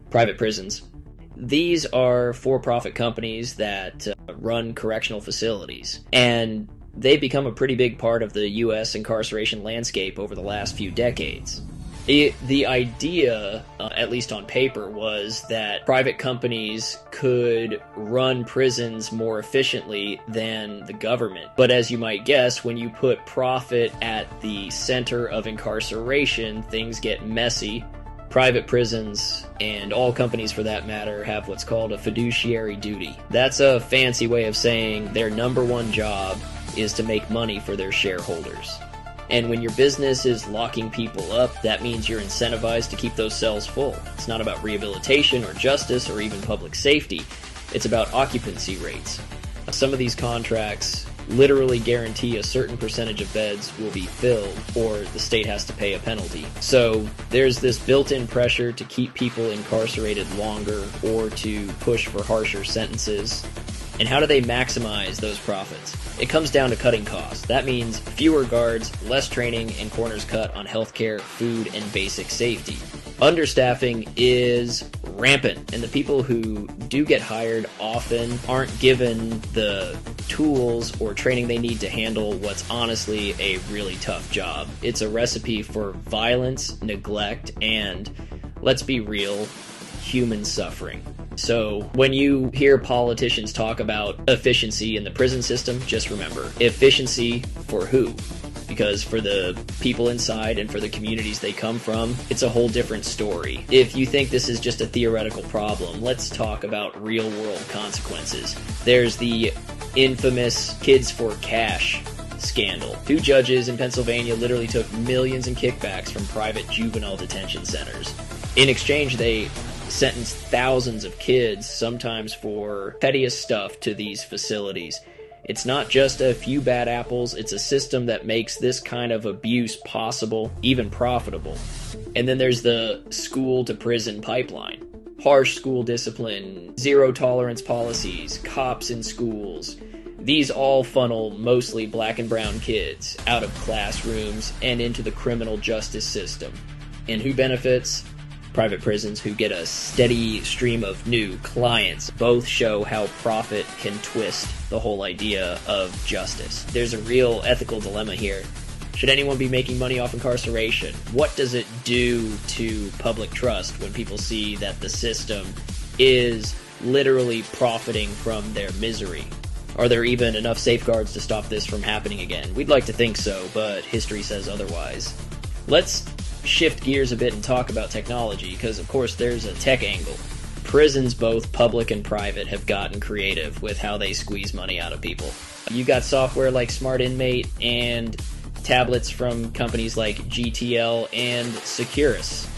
Private prisons. These are for-profit companies that run correctional facilities, and they've become a pretty big part of the U.S. incarceration landscape over the last few decades. The idea, at least on paper, was that private companies could run prisons more efficiently than the government. But as you might guess, when you put profit at the center of incarceration, things get messy. Private prisons, and all companies for that matter, have what's called a fiduciary duty. That's a fancy way of saying their number one job is to make money for their shareholders. And when your business is locking people up, that means you're incentivized to keep those cells full. It's not about rehabilitation or justice or even public safety. It's about occupancy rates. Some of these contracts literally guarantee a certain percentage of beds will be filled, or the state has to pay a penalty. So there's this built-in pressure to keep people incarcerated longer or to push for harsher sentences. And how do they maximize those profits? It comes down to cutting costs. That means fewer guards, less training, and corners cut on healthcare, food, and basic safety. Understaffing is rampant, and the people who do get hired often aren't given the tools or training they need to handle what's honestly a really tough job. It's a recipe for violence, neglect, and, let's be real, human suffering. So when you hear politicians talk about efficiency in the prison system, just remember, efficiency for who? Because for the people inside and for the communities they come from, it's a whole different story. If you think this is just a theoretical problem, let's talk about real-world consequences. There's the infamous Kids for Cash scandal. 2 judges in Pennsylvania literally took millions in kickbacks from private juvenile detention centers. In exchange, they sentenced thousands of kids, sometimes for pettiest stuff, to these facilities. It's not just a few bad apples, it's a system that makes this kind of abuse possible, even profitable. And then there's the school-to-prison pipeline. Harsh school discipline, zero-tolerance policies, cops in schools. These all funnel mostly black and brown kids out of classrooms and into the criminal justice system. And who benefits? Private prisons, who get a steady stream of new clients. Both show how profit can twist the whole idea of justice. There's a real ethical dilemma here. Should anyone be making money off incarceration? What does it do to public trust when people see that the system is literally profiting from their misery? Are there even enough safeguards to stop this from happening again? We'd like to think so, but history says otherwise. Let's shift gears a bit and talk about technology, because of course there's a tech angle. Prisons, both public and private, have gotten creative with how they squeeze money out of people. You got software like Smart Inmate and tablets from companies like GTL and Securus.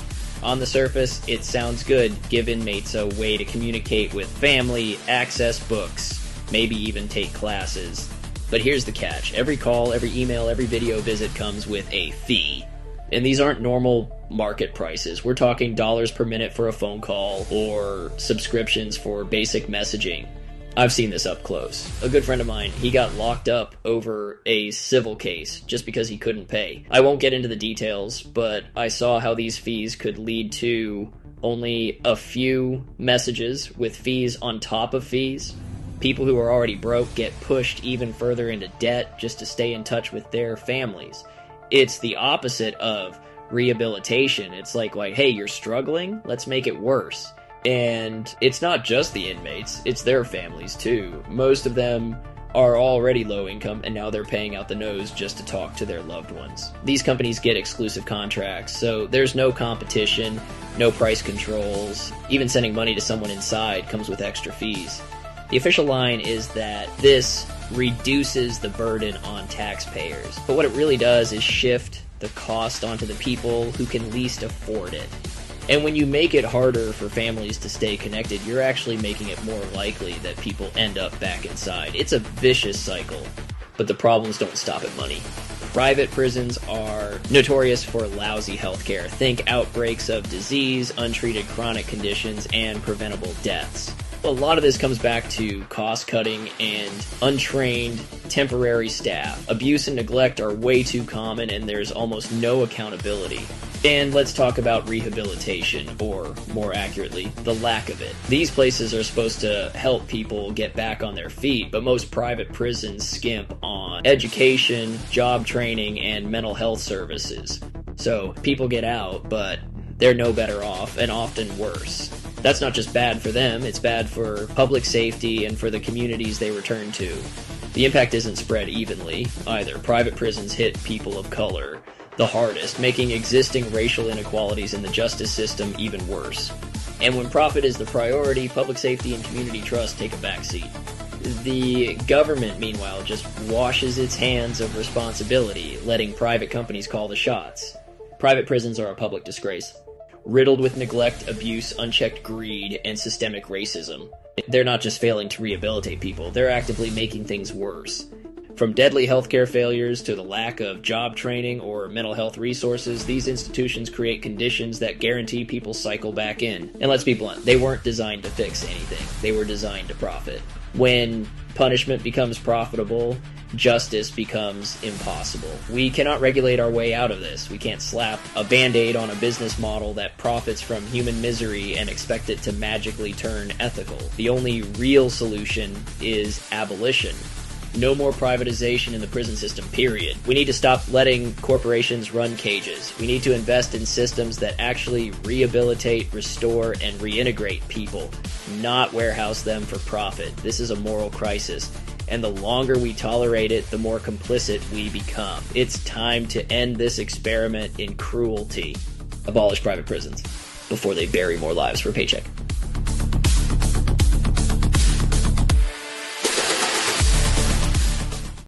On the surface, it sounds good. Give inmates a way to communicate with family, access books, maybe even take classes. But here's the catch. Every call, every email, every video visit comes with a fee. And these aren't normal market prices. We're talking dollars per minute for a phone call or subscriptions for basic messaging. I've seen this up close. A good friend of mine, he got locked up over a civil case just because he couldn't pay. I won't get into the details, but I saw how these fees could lead to only a few messages with fees on top of fees. People who are already broke get pushed even further into debt just to stay in touch with their families. It's the opposite of rehabilitation. It's like, hey, you're struggling? Let's make it worse. And it's not just the inmates, it's their families too. Most of them are already low income, and now they're paying out the nose just to talk to their loved ones. These companies get exclusive contracts, so there's no competition, no price controls. Even sending money to someone inside comes with extra fees. The official line is that this reduces the burden on taxpayers. But what it really does is shift the cost onto the people who can least afford it. And when you make it harder for families to stay connected, you're actually making it more likely that people end up back inside. It's a vicious cycle, but the problems don't stop at money. Private prisons are notorious for lousy healthcare. Think outbreaks of disease, untreated chronic conditions, and preventable deaths. A lot of this comes back to cost-cutting and untrained temporary staff. Abuse and neglect are way too common, and there's almost no accountability. And let's talk about rehabilitation, or more accurately, the lack of it. These places are supposed to help people get back on their feet, but most private prisons skimp on education, job training, and mental health services. So people get out, but they're no better off, and often worse. That's not just bad for them, it's bad for public safety and for the communities they return to. The impact isn't spread evenly, either. Private prisons hit people of color the hardest, making existing racial inequalities in the justice system even worse. And when profit is the priority, public safety and community trust take a backseat. The government, meanwhile, just washes its hands of responsibility, letting private companies call the shots. Private prisons are a public disgrace, riddled with neglect, abuse, unchecked greed, and systemic racism. They're not just failing to rehabilitate people, they're actively making things worse. From deadly healthcare failures to the lack of job training or mental health resources, these institutions create conditions that guarantee people cycle back in. And let's be blunt, they weren't designed to fix anything. They were designed to profit. When punishment becomes profitable, justice becomes impossible. We cannot regulate our way out of this. We can't slap a band-aid on a business model that profits from human misery and expect it to magically turn ethical. The only real solution is abolition. No more privatization in the prison system, period. We need to stop letting corporations run cages. We need to invest in systems that actually rehabilitate, restore, and reintegrate people, not warehouse them for profit. This is a moral crisis, and the longer we tolerate it, the more complicit we become. It's time to end this experiment in cruelty. Abolish private prisons before they bury more lives for a paycheck.